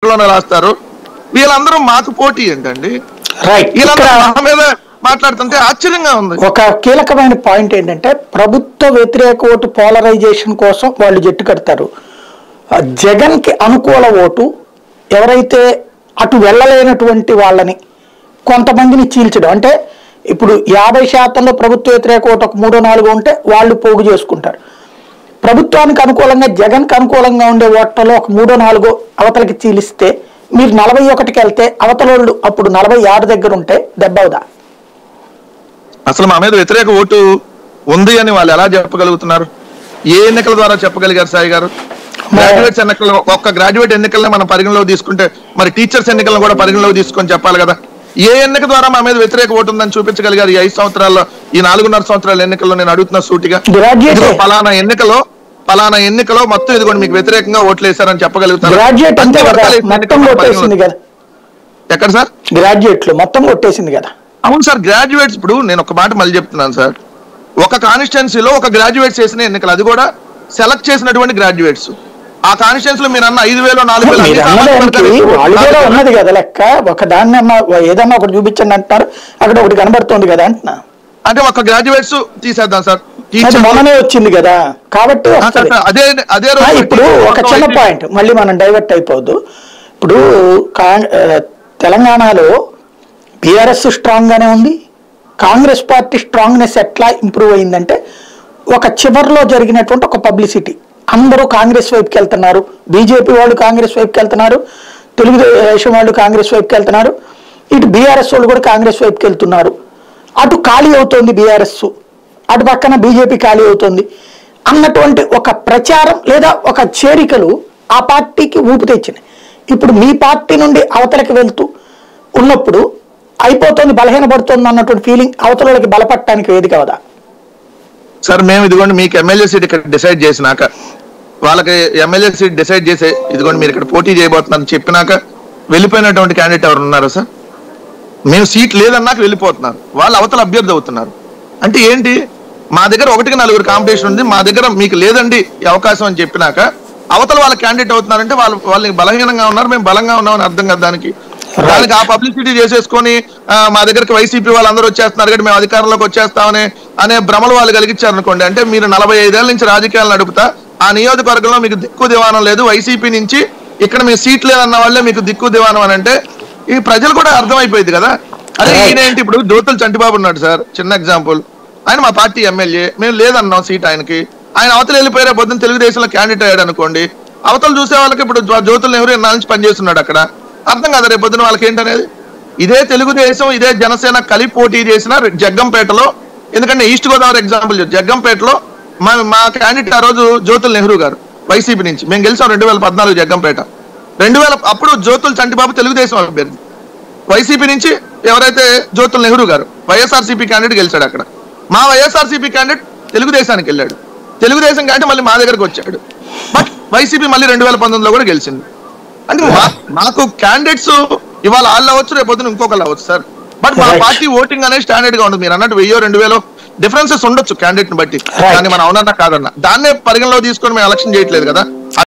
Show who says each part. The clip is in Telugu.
Speaker 1: పేపర్లోనే రాస్తారు. వీళ్ళందరూ మాకు పోటీ ఏంటండి? మా మీద మాట్లాడుతుంటే ఆశ్చర్యంగా ఉంది.
Speaker 2: ఒక కీలకమైన పాయింట్ ఏంటంటే ప్రభుత్వ వ్యతిరేక ఓటు పోలరైజేషన్ కోసం వాళ్ళు జట్టు కడతారు. జగన్ కి అనుకూల ఓటు ఎవరైతే అటు వెళ్ళలేనటువంటి వాళ్ళని కొంతమందిని చీల్చడం, అంటే ఇప్పుడు 50% ప్రభుత్వ వ్యతిరేక ఓటు ఒక 3-4 ఉంటే వాళ్ళు పోగు చేసుకుంటారు. ప్రభుత్వానికి అనుకూలంగా జగన్కి అనుకూలంగా ఉండే ఓట్లలో ఒక 3-4 అవతలకి చీలిస్తే మీరు 41కి వెళ్తే అవతలోళ్ళు అప్పుడు 46 దగ్గర ఉంటే దెబ్బవుదా?
Speaker 1: అసలు మా మీద వ్యతిరేక ఓటు ఉంది అని వాళ్ళు ఎలా చెప్పగలుగుతున్నారు? ఏ ఎన్నికల ద్వారా చెప్పగలిగారు సాయి గారు? గ్రాడ్యుయేట్స్ ఎన్నికలు, ఒక్క గ్రాడ్యుయేట్ ఎన్నికలను మనం పరిగణలోకి తీసుకుంటే మరి టీచర్స్ ఎన్నికలను కూడా పరిగణలోకి తీసుకొని చెప్పాలి కదా. ఏ ఎన్నిక ద్వారా మా మీద వ్యతిరేక ఓటు ఉందని చూపించగలిగారు? ఈ 5 సంవత్సరాల్లో, ఈ 4.5 సంవత్సరాల ఎన్నికల్లో నేను అడుగుతున్న సూటిగా, పలానా ఎన్నికలో మొత్తం ఇదిగోండి మీకు వ్యతిరేకంగా ఓట్లు వేశారని చెప్పగలుగుతారు? ఎక్కడ సార్?
Speaker 2: గ్రాడ్యుయేట్ లో మొత్తం కొట్టేసింది కదా.
Speaker 1: అవును సార్, గ్రాడ్యుయేట్స్, ఇప్పుడు నేను ఒక మాట మళ్ళీ చెప్తున్నాను సార్, ఒక కాన్స్టిట్యున్సీలో ఒక గ్రాడ్యుయేట్స్ చేసిన ఎన్నికలు, అది కూడా సెలెక్ట్ చేసినటువంటి గ్రాడ్యుయేట్స్. ఆ కాన్స్టిట్యున్సీలో మీరు అన్న 5,000 4,000
Speaker 2: ఉన్నది కదా లెక్క. ఒక దాన్ని ఏదన్నా ఒకటి చూపించండి అంటున్నారు, అక్కడ ఒకటి కనబడుతుంది కదా అంటున్నా.
Speaker 1: అంటే ఒక గ్రాడ్యుయేట్స్ తీసేద్దాం సార్,
Speaker 2: మొన్ననే వచ్చింది కదా కాబట్టి.
Speaker 1: అదే
Speaker 2: ఇప్పుడు ఒక చిన్న పాయింట్ మళ్ళీ మనం డైవర్ట్ అయిపోద్దు. ఇప్పుడు తెలంగాణలో బీఆర్ఎస్ స్ట్రాంగ్ గానే ఉంది. కాంగ్రెస్ పార్టీ స్ట్రాంగ్నెస్ ఎట్లా ఇంప్రూవ్ అయిందంటే ఒక చివరిలో జరిగినటువంటి ఒక పబ్లిసిటీ, అందరూ కాంగ్రెస్ వైపుకి వెళ్తున్నారు, బీజేపీ వాళ్ళు కాంగ్రెస్ వైపుకి వెళ్తున్నారు, తెలుగుదేశం వాళ్ళు కాంగ్రెస్ వైపుకి వెళ్తున్నారు, ఇటు బీఆర్ఎస్ వాళ్ళు కూడా కాంగ్రెస్ వైపుకి వెళ్తున్నారు. అటు ఖాళీ అవుతోంది బీఆర్ఎస్, అటు పక్కన బీజేపీ ఖాళీ అవుతుంది అన్నటువంటి ఒక ప్రచారం లేదా ఒక చేరికలు ఆ పార్టీకి ఊపు తెచ్చినాయి. ఇప్పుడు మీ పార్టీ నుండి అవతలకి వెళ్తూ ఉన్నప్పుడు అయిపోతుంది, బలహీనపడుతుంది అన్నటువంటి ఫీలింగ్ అవతలకి బలపడటానికి వేదిక అవదా?
Speaker 1: సార్ మేము ఇదిగోండి మీకు ఎమ్మెల్యే సీట్ ఇక్కడ డిసైడ్ చేసినాక, వాళ్ళకి ఎమ్మెల్యే సీట్ డిసైడ్ చేసే ఇదిగోండి మీరు ఇక్కడ పోటీ చేయబోతున్నారని చెప్పినాక వెళ్ళిపోయినటువంటి క్యాండిడేట్ ఎవరు ఉన్నారా సార్? మేము సీట్ లేదన్నాక వెళ్ళిపోతున్నారు, వాళ్ళు అవతల అభ్యర్థి అవుతున్నారు. అంటే ఏంటి? మా దగ్గర 1-4 కాంపిటీషన్ ఉంది, మా దగ్గర మీకు లేదండి ఈ అవకాశం అని చెప్పినాక అవతల వాళ్ళ క్యాండిడేట్ అవుతున్నారంటే వాళ్ళకి బలహీనంగా ఉన్నారు, మేము బలంగా ఉన్నామని అర్థం కదా. దానికి ఆ పబ్లిసిటీ చేసేసుకొని మా దగ్గరికి వైసీపీ వాళ్ళందరూ వచ్చేస్తున్నారు కాబట్టి మేము అధికారంలోకి వచ్చేస్తామని అనే భ్రమలు వాళ్ళు కలిగించారనుకోండి. అంటే మీరు 45 ఏళ్ల నుంచి రాజకీయాలు నడుపుతా ఆ నియోజకవర్గంలో మీకు దిక్కు దివానం లేదు, వైసీపీ నుంచి ఇక్కడ మీకు సీట్ లేదన్న వాళ్ళే మీకు దిక్కు దివానం అని అంటే ఈ ప్రజలు కూడా అర్థమైపోయింది కదా. అదే ఈయన ఏంటి, ఇప్పుడు జ్యోతుల చంటిబాబు ఉన్నాడు సార్, చిన్న ఎగ్జాంపుల్, ఆయన మా పార్టీ ఎమ్మెల్యే, మేము లేదన్నాం సీట్ ఆయనకి, ఆయన అవతల వెళ్ళిపోయారే పొద్దున్న తెలుగుదేశంలో క్యాండిడేట్ అయ్యాడు అనుకోండి, అవతలు చూసే వాళ్ళకి ఇప్పుడు జ్యోతుల నెహ్రూ 4 నుంచి పనిచేస్తున్నాడు అక్కడ, అర్థం కదా రేపు పొద్దున వాళ్ళకి ఏంటనేది. ఇదే తెలుగుదేశం ఇదే జనసేన కలిపి పోటీ చేసిన జగ్గంపేటలో, ఎందుకంటే ఈస్ట్ గోదావరి ఎగ్జాంపుల్, జగ్గంపేటలో మా క్యాండిడేట్ ఆ రోజు జ్యోతుల నెహ్రూ గారు వైసీపీ నుంచి, మేము గెలిచాం 2014 జగ్గంపేట. 2000 అప్పుడు జ్యోతుల చంటిబాబు తెలుగుదేశం అభ్యర్థి, వైసీపీ నుంచి ఎవరైతే జ్యోతుల నెహ్రూ గారు వైఎస్ఆర్సీపీ క్యాండిడేట్ గెలిచాడు అక్కడ. మా వైఎస్ఆర్సీపీ క్యాండిడేట్ తెలుగుదేశానికి వెళ్ళాడు, తెలుగుదేశం క్యాండిడేట్ మళ్ళీ మా దగ్గరకు వచ్చాడు, బట్ వైసీపీ మళ్ళీ 2019లో కూడా గెలిచింది. అంటే మాకు క్యాండిడేట్స్ ఇవాళ వాళ్ళు అవ్వచ్చు, రేపు పొద్దున ఇంకొకళ్ళు అవ్వచ్చు సార్, బట్ మా పార్టీ ఓటింగ్ అనేది స్టాండర్డ్ గా ఉంటుంది. మీరు అన్నట్టు 1000-2000 డిఫరెన్సెస్ ఉండొచ్చు క్యాండిడేట్ ని బట్టి, కానీ మనం అవునన్నా కాదన్నా దాన్నే పరిగణలో తీసుకొని మేము ఎలక్షన్ చేయట్లేదు కదా.